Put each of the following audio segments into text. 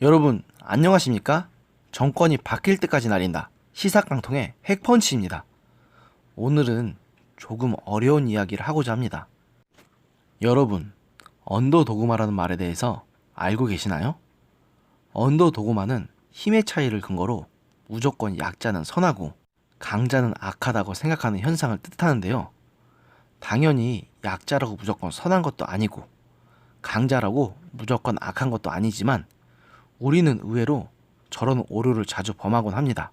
여러분 안녕하십니까? 정권이 바뀔 때까지 날린다. 시사깡통의 핵펀치입니다. 오늘은 조금 어려운 이야기를 하고자 합니다. 여러분, 언더도그마라는 말에 대해서 알고 계시나요? 언더도그마는 힘의 차이를 근거로 무조건 약자는 선하고 강자는 악하다고 생각하는 현상을 뜻하는데요. 당연히 약자라고 무조건 선한 것도 아니고 강자라고 무조건 악한 것도 아니지만 우리는 의외로 저런 오류를 자주 범하곤 합니다.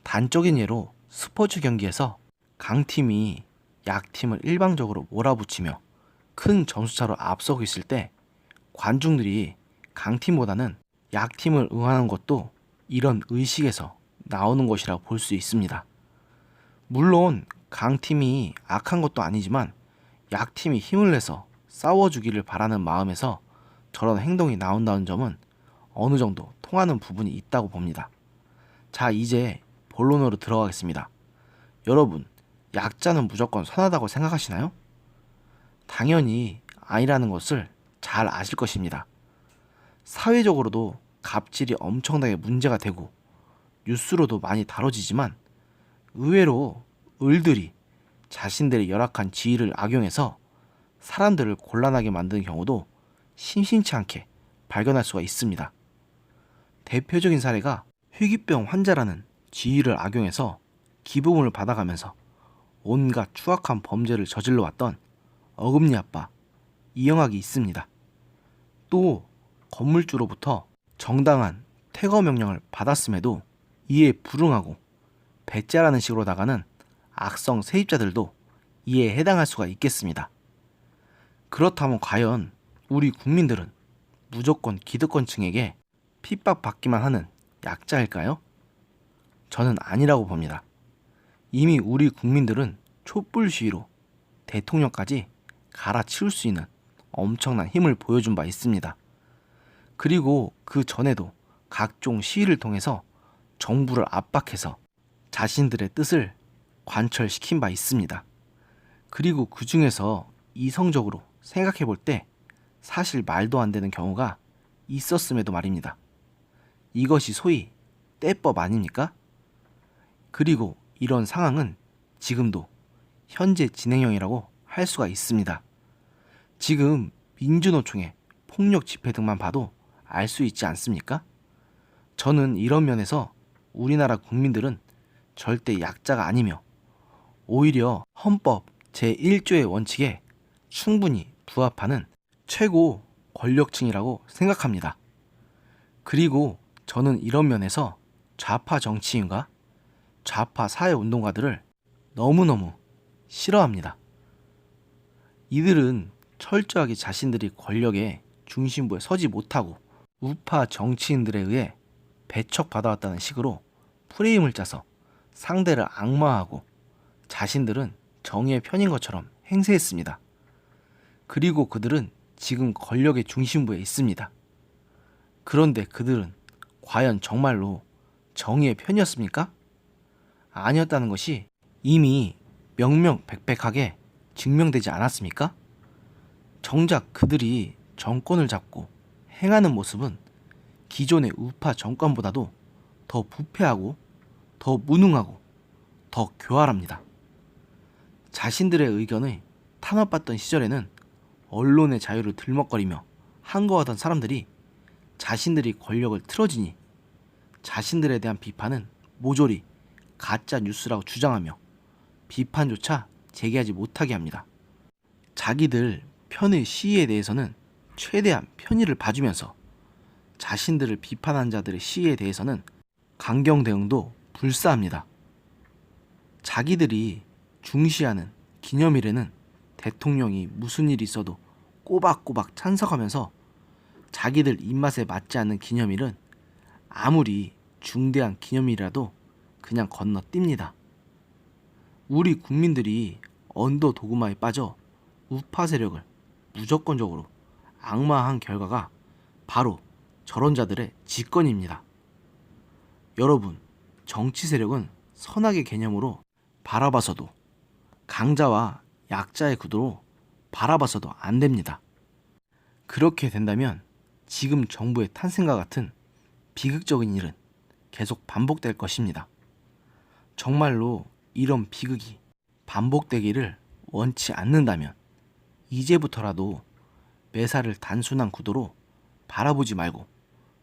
단적인 예로 스포츠 경기에서 강팀이 약팀을 일방적으로 몰아붙이며 큰 점수차로 앞서고 있을 때 관중들이 강팀보다는 약팀을 응원하는 것도 이런 의식에서 나오는 것이라 볼 수 있습니다. 물론 강팀이 악한 것도 아니지만 약팀이 힘을 내서 싸워주기를 바라는 마음에서 저런 행동이 나온다는 점은 어느 정도 통하는 부분이 있다고 봅니다. 자, 이제 본론으로 들어가겠습니다. 여러분, 약자는 무조건 선하다고 생각하시나요? 당연히 아니라는 것을 잘 아실 것입니다. 사회적으로도 갑질이 엄청나게 문제가 되고 뉴스로도 많이 다뤄지지만 의외로 을들이 자신들의 열악한 지위를 악용해서 사람들을 곤란하게 만드는 경우도 심심치 않게 발견할 수가 있습니다. 대표적인 사례가 희귀병 환자라는 지위를 악용해서 기부금을 받아가면서 온갖 추악한 범죄를 저질러 왔던 어금니 아빠 이영학이 있습니다. 또 건물주로부터 정당한 퇴거 명령을 받았음에도 이에 불응하고 배째라는 식으로 나가는 악성 세입자들도 이에 해당할 수가 있겠습니다. 그렇다면 과연 우리 국민들은 무조건 기득권층에게 핍박받기만 하는 약자일까요? 저는 아니라고 봅니다. 이미 우리 국민들은 촛불 시위로 대통령까지 갈아치울 수 있는 엄청난 힘을 보여준 바 있습니다. 그리고 그 전에도 각종 시위를 통해서 정부를 압박해서 자신들의 뜻을 관철시킨 바 있습니다. 그리고 그 중에서 이성적으로 생각해 볼 때 사실 말도 안 되는 경우가 있었음에도 말입니다. 이것이 소위 때법 아닙니까? 그리고 이런 상황은 지금도 현재 진행형이라고 할 수가 있습니다. 지금 민주노총의 폭력 집회 등만 봐도 알 수 있지 않습니까? 저는 이런 면에서 우리나라 국민들은 절대 약자가 아니며 오히려 헌법 제1조의 원칙에 충분히 부합하는 최고 권력층이라고 생각합니다. 그리고 저는 이런 면에서 좌파 정치인과 좌파 사회운동가들을 너무너무 싫어합니다. 이들은 철저하게 자신들이 권력의 중심부에 서지 못하고 우파 정치인들에 의해 배척받아왔다는 식으로 프레임을 짜서 상대를 악마하고 자신들은 정의의 편인 것처럼 행세했습니다. 그리고 그들은 지금 권력의 중심부에 있습니다. 그런데 그들은 과연 정말로 정의의 편이었습니까? 아니었다는 것이 이미 명명백백하게 증명되지 않았습니까? 정작 그들이 정권을 잡고 행하는 모습은 기존의 우파 정권보다도 더 부패하고 더 무능하고 더 교활합니다. 자신들의 의견을 탄압받던 시절에는 언론의 자유를 들먹거리며 항거하던 사람들이 자신들이 권력을 틀어지니 자신들에 대한 비판은 모조리 가짜 뉴스라고 주장하며 비판조차 제기하지 못하게 합니다. 자기들 편의 시위에 대해서는 최대한 편의를 봐주면서 자신들을 비판한 자들의 시위에 대해서는 강경 대응도 불사합니다. 자기들이 중시하는 기념일에는 대통령이 무슨 일이 있어도 꼬박꼬박 찬석하면서 자기들 입맛에 맞지 않는 기념일은 아무리 중대한 기념일이라도 그냥 건너뜁니다. 우리 국민들이 언더 도그마에 빠져 우파 세력을 무조건적으로 악마화한 결과가 바로 저런 자들의 집권입니다. 여러분, 정치 세력은 선악의 개념으로 바라봐서도 강자와 약자의 구도로 바라봐서도 안 됩니다. 그렇게 된다면 지금 정부의 탄생과 같은 비극적인 일은 계속 반복될 것입니다. 정말로 이런 비극이 반복되기를 원치 않는다면 이제부터라도 매사를 단순한 구도로 바라보지 말고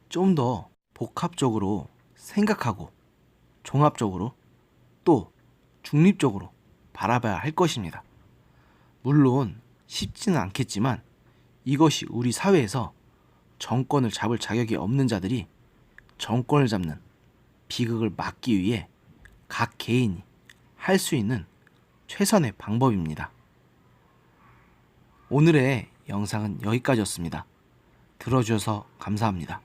좀 더 복합적으로 생각하고 종합적으로 또 중립적으로 바라봐야 할 것입니다. 물론 쉽지는 않겠지만 이것이 우리 사회에서 정권을 잡을 자격이 없는 자들이 정권을 잡는 비극을 막기 위해 각 개인이 할 수 있는 최선의 방법입니다. 오늘의 영상은 여기까지였습니다. 들어주셔서 감사합니다.